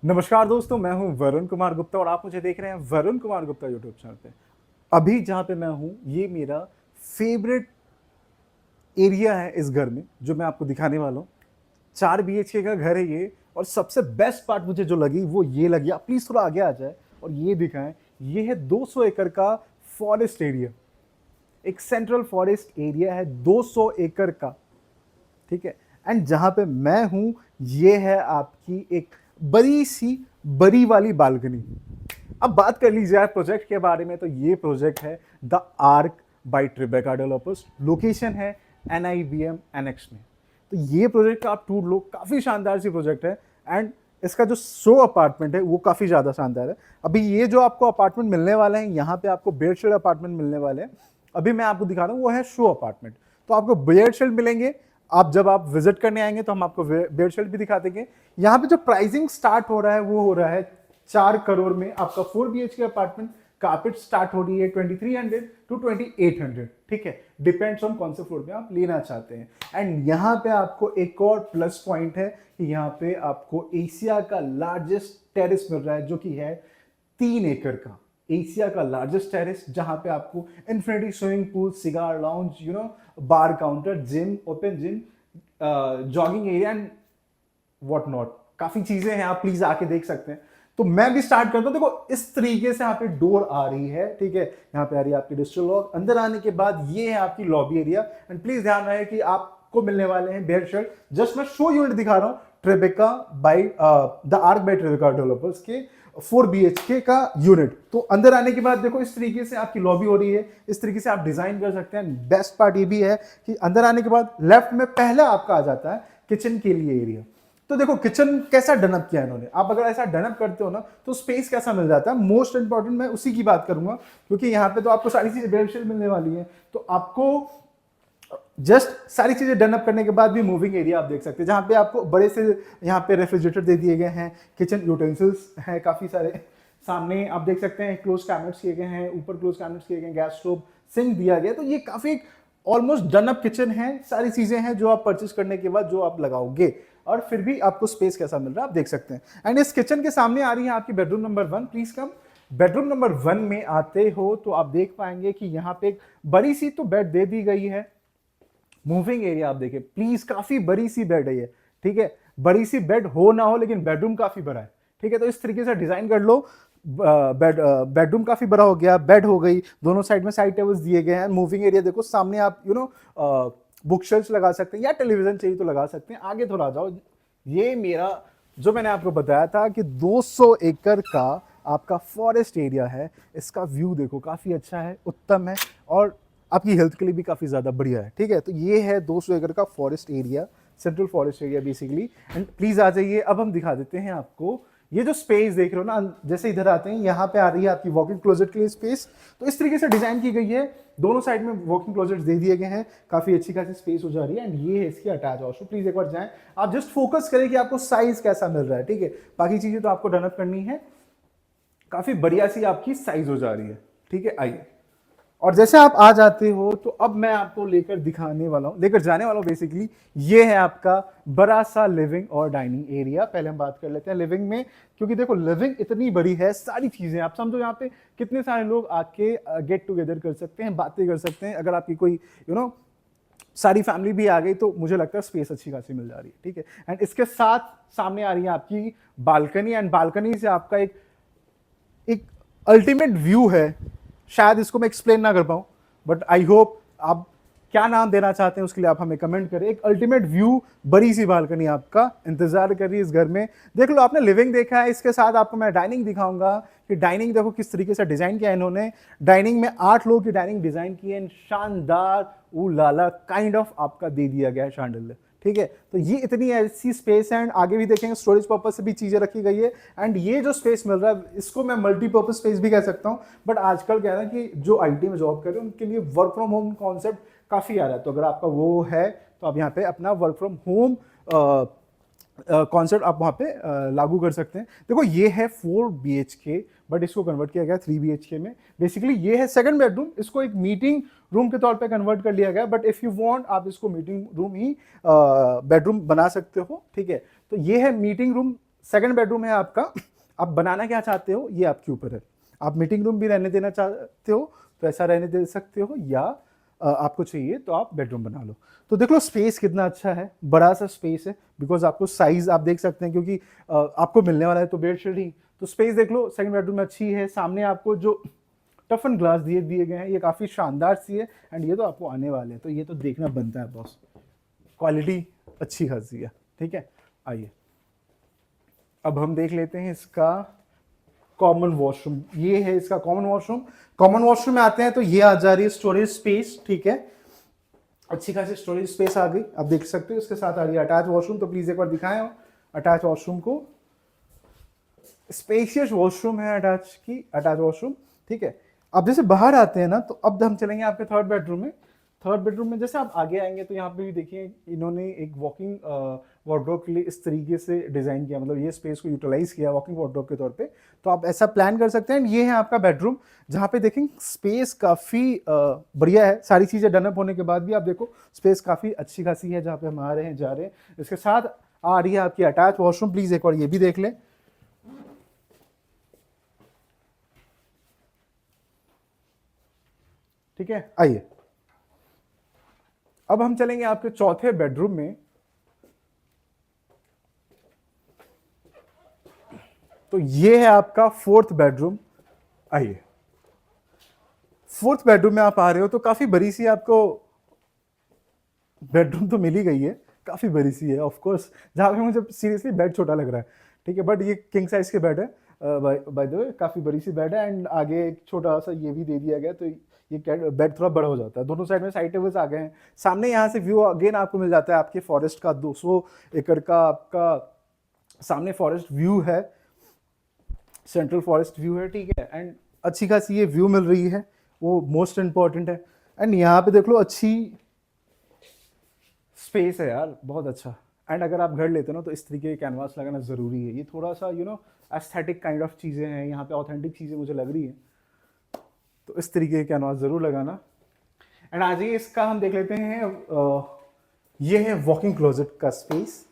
नमस्कार दोस्तों, मैं हूं वरुण कुमार गुप्ता और आप मुझे देख रहे हैं वरुण कुमार गुप्ता यूट्यूब चैनल पे। अभी जहां पे मैं हूं, ये मेरा फेवरेट एरिया है इस घर में, जो मैं आपको दिखाने वाला हूं। 4 बीएचके का घर है ये, और सबसे बेस्ट पार्ट मुझे जो लगी वो ये लगी। आप प्लीज थोड़ा आगे आ जाए और ये दिखाएं। ये है 200 एकड़ का फॉरेस्ट एरिया, एक सेंट्रल फॉरेस्ट एरिया है 200 एकड़ का, ठीक है। एंड जहां पे मैं हूं, ये है आपकी एक बड़ी सी बड़ी वाली बालकनी। अब बात कर लीजिए यार प्रोजेक्ट के बारे में, तो ये प्रोजेक्ट है the arc bye Tribeca developers. Location है NIBM एनेक्स में। तो ये प्रोजेक्ट का आप टूर लो, काफी शानदार सी प्रोजेक्ट है। एंड इसका जो शो अपार्टमेंट है वो काफी ज्यादा शानदार है। अभी ये जो आपको अपार्टमेंट मिलने वाले हैं, यहाँ पे आपको बेड शेड अपार्टमेंट मिलने वाले हैं। अभी मैं आपको दिखा रहा हूँ, वो है शो अपार्टमेंट। तो आपको बेड शेड मिलेंगे। जब आप विजिट करने आएंगे तो हम आपको बेड शेड भी दिखा देंगे। यहाँ पे जो प्राइसिंग स्टार्ट हो रहा है वो हो रहा है 4 करोड़ में। आपका 4 BHK अपार्टमेंट कार्पेट स्टार्ट हो रही है 2300 टू 2800, ठीक है। डिपेंड्स ऑन कौन से फ्लोर पे आप लेना चाहते हैं। एंड यहाँ पे आपको एक और प्लस पॉइंट है कि यहाँ पे आपको एशिया का लार्जेस्ट टेरेस मिल रहा है, जो कि है 3 एकड़ का। एशिया का लार्जेस्ट टेरेस, जहां पे आपको infinity swimming pool, cigar lounge, bar counter, gym, open gym, jogging area and what not, काफी चीजें हैं। आप प्लीज आके देख सकते हैं। तो मैं भी स्टार्ट करता हूं। देखो इस तरीके से यहाँ पे डोर आ रही है, ठीक है। यहाँ पे आ रही है आपकी डिजिटल लॉक। अंदर आने के बाद ये है आपकी लॉबी एरिया। एंड प्लीज ध्यान रहे कि आपको मिलने वाले हैं बेड शेड। जस्ट मैं शो यूनिट दिखा रहा हूँ Tribeca by the arc bye Tribeca developers के 4 BHK का यूनिट। तो अंदर आने के बाद देखो इस तरीके से आपकी लॉबी हो रही है। इस तरीके से आप डिजाइन कर सकते हैं। बेस्ट पार्ट ये भी है कि अंदर आने के बाद लेफ्ट में पहला आपका आ जाता है किचन के लिए एरिया। तो देखो किचन कैसा डनअप किया इन्होंने। आप अगर ऐसा डनअप करते हो ना, तो स्पेस कैसा मिल जाता है। मोस्ट इंपॉर्टेंट मैं उसी की बात करूंगा, क्योंकि यहाँ पे तो आपको सारी चीजें बेडशीट मिलने वाली है। तो आपको जस्ट सारी चीजें डनअप करने के बाद भी मूविंग एरिया आप देख सकते हैं, जहां पे आपको बड़े से यहाँ पे रेफ्रिजरेटर दे दिए गए हैं। किचन यूटेंसिल्स हैं काफी सारे। सामने आप देख सकते हैं क्लोज कैबिनेट्स किए गए हैं, ऊपर क्लोज कैबिनेट्स किए गए हैं, गैस स्टोव, सिंक दिया गया। तो ये काफी ऑलमोस्ट डनअप किचन है। सारी चीजें हैं जो आप परचेज करने के बाद जो आप लगाओगे, और फिर भी आपको स्पेस कैसा मिल रहा है आप देख सकते हैं। एंड इस किचन के सामने आ रही है आपकी bedroom number 1। Please come. Bedroom number 1 में आते हो तो आप देख पाएंगे कि यहाँ पे एक बड़ी सी तो बेड दे दी गई है। मूविंग एरिया आप देखिए प्लीज, काफी बड़ी सी बेड है ये, ठीक है। बड़ी सी बेड हो ना हो, लेकिन बेडरूम काफी बड़ा है, ठीक है। तो इस तरीके से डिजाइन कर लो। बेडरूम काफी बड़ा हो गया, बेड हो गई, दोनों साइड में साइड टेबल्स दिए गए हैं। मूविंग एरिया देखो सामने, आप बुक शेल्फ लगा सकते हैं, या टेलीविजन चाहिए तो लगा सकते हैं। आगे थोड़ा आ जाओ। ये मेरा जो मैंने आपको बताया था कि 200 एकड़ का आपका फॉरेस्ट एरिया है। इसका व्यू देखो काफी अच्छा है, उत्तम है, और आपकी हेल्थ के लिए भी काफी ज्यादा बढ़िया है, ठीक है। तो ये है 200 एकड़ का forest area, central forest area basically. And please आ जाइए। अब हम दिखा देते हैं आपको ये जो स्पेस देख रहे हो ना। जैसे इधर आते हैं, यहाँ पे आ रही है आपकी वॉकिंग क्लोजेट के लिए स्पेस। तो इस तरीके से डिजाइन की गई है। दोनों साइड में वॉकिंग क्लोजेट दे दिए गए हैं, काफी अच्छी खासी स्पेस हो जा रही है। एंड ये है इसकी अटैच वॉशरूम। प्लीज एक बार जाएं, आप जस्ट फोकस करें कि आपको साइज कैसा मिल रहा है, ठीक है। बाकी चीजें तो आपको डनअप करनी है। काफी बढ़िया सी आपकी साइज हो जा रही है, ठीक है। आइए, और जैसे आप आ जाते हो तो अब मैं आपको लेकर जाने वाला हूं बेसिकली। ये है आपका बड़ा सा लिविंग और डाइनिंग एरिया। पहले हम बात कर लेते हैं लिविंग में, क्योंकि देखो लिविंग इतनी बड़ी है, सारी चीजें आप समझो। यहाँ पे कितने सारे लोग आके गेट टुगेदर कर सकते हैं, बातें कर सकते हैं। अगर आपकी कोई सारी फैमिली भी आ गई तो मुझे लगता है स्पेस अच्छी खासी मिल जा रही है, ठीक है। एंड इसके साथ सामने आ रही है आपकी बालकनी। एंड बालकनी से आपका एक अल्टीमेट व्यू है। शायद इसको मैं एक्सप्लेन ना कर पाऊं, बट आई होप आप क्या नाम देना चाहते हैं उसके लिए आप हमें कमेंट करें। एक अल्टीमेट व्यू, बड़ी सी बालकनी आपका इंतजार कर रही है इस घर में। देख लो, आपने लिविंग देखा है, इसके साथ आपको मैं डाइनिंग दिखाऊंगा कि डाइनिंग देखो किस तरीके से डिजाइन किया है इन्होंने। डाइनिंग में 8 लोगों की डाइनिंग डिजाइन की है। शानदार ऊ लाला काइंड ऑफ आपका दे दिया गया है शांडल, ठीक है। तो ये इतनी ऐसी स्पेस है। एंड आगे भी देखेंगे स्टोरेज पर्पज से भी चीजें रखी गई है। एंड ये जो स्पेस मिल रहा है, इसको मैं मल्टीपर्पज स्पेस भी कह सकता हूं। बट आजकल क्या है ना कि जो आईटी में जॉब कर रहे हैं उनके लिए वर्क फ्रॉम होम कॉन्सेप्ट काफी आ रहा है। तो अगर आपका वो है तो आप यहाँ पे अपना वर्क फ्रॉम होम कॉन्सेप्ट आप वहाँ पे लागू कर सकते हैं। देखो ये है 4 BHK, बट इसको कन्वर्ट किया गया 3 BHK में। बेसिकली ये है सेकंड बेडरूम, इसको एक मीटिंग रूम के तौर पे कन्वर्ट कर लिया गया। बट इफ यू वांट आप इसको मीटिंग रूम ही बेडरूम बना सकते हो, ठीक है। तो ये है मीटिंग रूम सेकंड बेडरूम है आपका, आप बनाना क्या चाहते हो ये आपके ऊपर है। आप मीटिंग रूम भी रहने देना चाहते हो तो ऐसा रहने दे सकते हो, या आपको चाहिए तो आप बेडरूम बना लो। तो देख लो स्पेस कितना अच्छा है, बड़ा सा स्पेस है, बिकॉज आपको साइज आप देख सकते हैं क्योंकि आपको मिलने वाला है तो बेडशीट ही। तो स्पेस देख लो सेकंड बेडरूम में अच्छी है। सामने आपको जो टफन ग्लास दिए दिए गए हैं ये काफ़ी शानदार सी है, एंड ये तो आपको आने वाले हैं तो ये तो देखना बनता है बॉस, क्वालिटी अच्छी खासी है। ठीक है, आइए अब हम देख लेते हैं इसका कॉमन वॉशरूम। ये है इसका कॉमन वॉशरूम। कॉमन वॉशरूम में आते हैं तो ये आ जा रही है स्टोरेज स्पेस। ठीक है, अच्छी खासी स्टोरेज स्पेस आ गई, आप देख सकते हो। इसके साथ आ रही है अटैच वॉशरूम, तो प्लीज एक बार दिखाएं अटैच वॉशरूम को। स्पेशियस वॉशरूम है अटैच वॉशरूम। ठीक है, अब जैसे बाहर आते हैं ना तो अब हम चलेंगे आपके थर्ड बेडरूम में। थर्ड बेडरूम में जैसे आप आगे आएंगे तो यहाँ पे भी देखिए इन्होंने एक वॉकिंग वार्डरोब के लिए इस तरीके से डिजाइन किया, मतलब ये स्पेस को यूटिलाइज किया वॉकिंग वार्डरोब के तौर पे। तो आप ऐसा प्लान कर सकते हैं। ये है आपका बेडरूम, जहाँ पे देखेंगे स्पेस काफी बढ़िया है। सारी चीजें डनअप होने के बाद भी आप देखो स्पेस काफी अच्छी खासी है जहाँ पे हम आ रहे हैं जा रहे हैं। इसके साथ आ रही है आपकी अटैच वॉशरूम, प्लीज एक बार ये भी देख लें। ठीक है, आइए अब हम चलेंगे आपके चौथे बेडरूम में। तो ये है आपका फोर्थ बेडरूम। आइए, फोर्थ बेडरूम में आप आ रहे हो तो काफी बड़ी सी आपको बेडरूम तो मिल ही गई है, काफी बड़ी सी है ऑफ कोर्स। जहां पे मुझे सीरियसली बेड छोटा लग रहा है। ठीक है, बट ये किंग साइज के बेड है बाय द वे, काफी बड़ी सी बेड है। एंड आगे एक छोटा सा ये भी दे दिया गया, तो ये बेड थोड़ा बड़ा हो जाता है। दोनों साइड में साइड टेबल्स आ गए हैं। सामने यहाँ से व्यू अगेन आपको मिल जाता है आपके फॉरेस्ट का, 200 एकड़ का आपका सामने फॉरेस्ट व्यू है, सेंट्रल फॉरेस्ट व्यू है। ठीक है, एंड अच्छी खासी ये व्यू मिल रही है, वो मोस्ट इंपॉर्टेंट है। एंड यहाँ पे देख लो अच्छी स्पेस है यार, बहुत अच्छा। एंड अगर आप घर लेते हो ना तो इस तरीके के कैनवास लगाना ज़रूरी है। ये थोड़ा सा एस्थेटिक काइंड ऑफ चीज़ें हैं, यहाँ पे ऑथेंटिक चीज़ें मुझे लग रही हैं, तो इस तरीके के कैनवास ज़रूर लगाना। एंड आज ही इसका हम देख लेते हैं। ये है वॉकिंग क्लोजेट का स्पेस,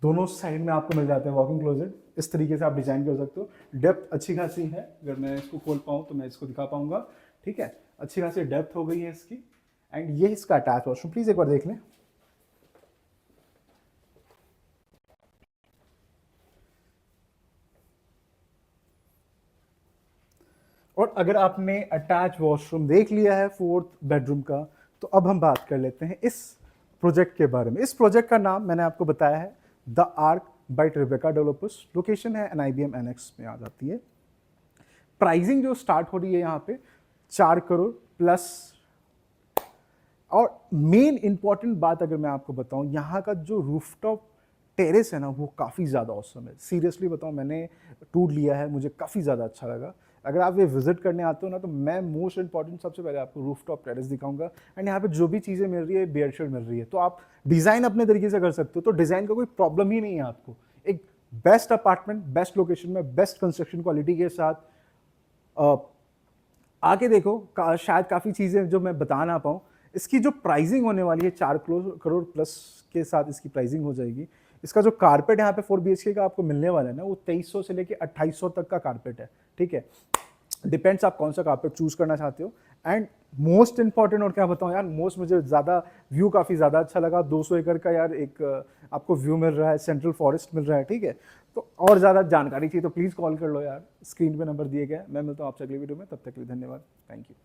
दोनों साइड में आपको मिल जाते हैं वॉकिंग क्लोजेट। इस तरीके से आप डिजाइन कर सकते हो। डेप्थ अच्छी खासी है, अगर मैं इसको खोल पाऊँ तो मैं इसको दिखा पाऊंगा। ठीक है, अच्छी खासी डेप्थ हो गई है इसकी। एंड ये इसका अटैच वॉशरूम, प्लीज एक बार देख लें। और अगर आपने अटैच वॉशरूम देख लिया है फोर्थ बेडरूम का, तो अब हम बात कर लेते हैं इस प्रोजेक्ट के बारे में। इस प्रोजेक्ट का नाम मैंने आपको बताया है the arc bye Tribeca developers. Location है NIBM एनेक्स में आ जाती है। प्राइसिंग जो स्टार्ट हो रही है यहाँ पे 4 करोड़ प्लस। और मेन इंपॉर्टेंट बात अगर मैं आपको बताऊं, यहाँ का जो रूफटॉप टेरेस है ना वो काफ़ी ज़्यादा ऑसम है। सीरियसली बताऊं, मैंने टूर लिया है, मुझे काफ़ी ज़्यादा अच्छा लगा। अगर आप ये विजिट करने आते हो ना तो मैं मोस्ट इंपॉर्टेंट सबसे पहले आपको रूफटॉप टेरेस दिखाऊंगा। एंड यहाँ पे जो भी चीज़ें मिल रही है बेयरशेड मिल रही है, तो आप डिज़ाइन अपने तरीके से कर सकते हो। तो डिज़ाइन का कोई प्रॉब्लम ही नहीं है आपको। एक बेस्ट अपार्टमेंट, बेस्ट लोकेशन में, बेस्ट कंस्ट्रक्शन क्वालिटी के साथ आके देखो। शायद काफ़ी चीज़ें जो मैं बता ना पाऊँ। इसकी जो प्राइसिंग होने वाली है 4 करोड़ प्लस के साथ इसकी प्राइसिंग हो जाएगी। इसका जो कारपेट यहाँ पे 4 BHK का आपको मिलने वाला है ना, वो 2300 से लेके 2800 तक का कारपेट है। ठीक है, डिपेंड्स आप कौन सा कारपेट चूज करना चाहते हो। एंड मोस्ट इंपॉर्टेंट और क्या बताऊँ यार, मोस्ट मुझे ज़्यादा व्यू काफ़ी ज़्यादा अच्छा लगा। 200 एकड़ का यार एक आपको व्यू मिल रहा है, सेंट्रल फॉरेस्ट मिल रहा है। ठीक है, तो और ज़्यादा जानकारी चाहिए तो प्लीज़ कॉल कर लो यार, स्क्रीन पे नंबर दिए गए। मैं मिलता हूँ आपसे अगली वीडियो में, तब तक के लिए धन्यवाद, थैंक यू।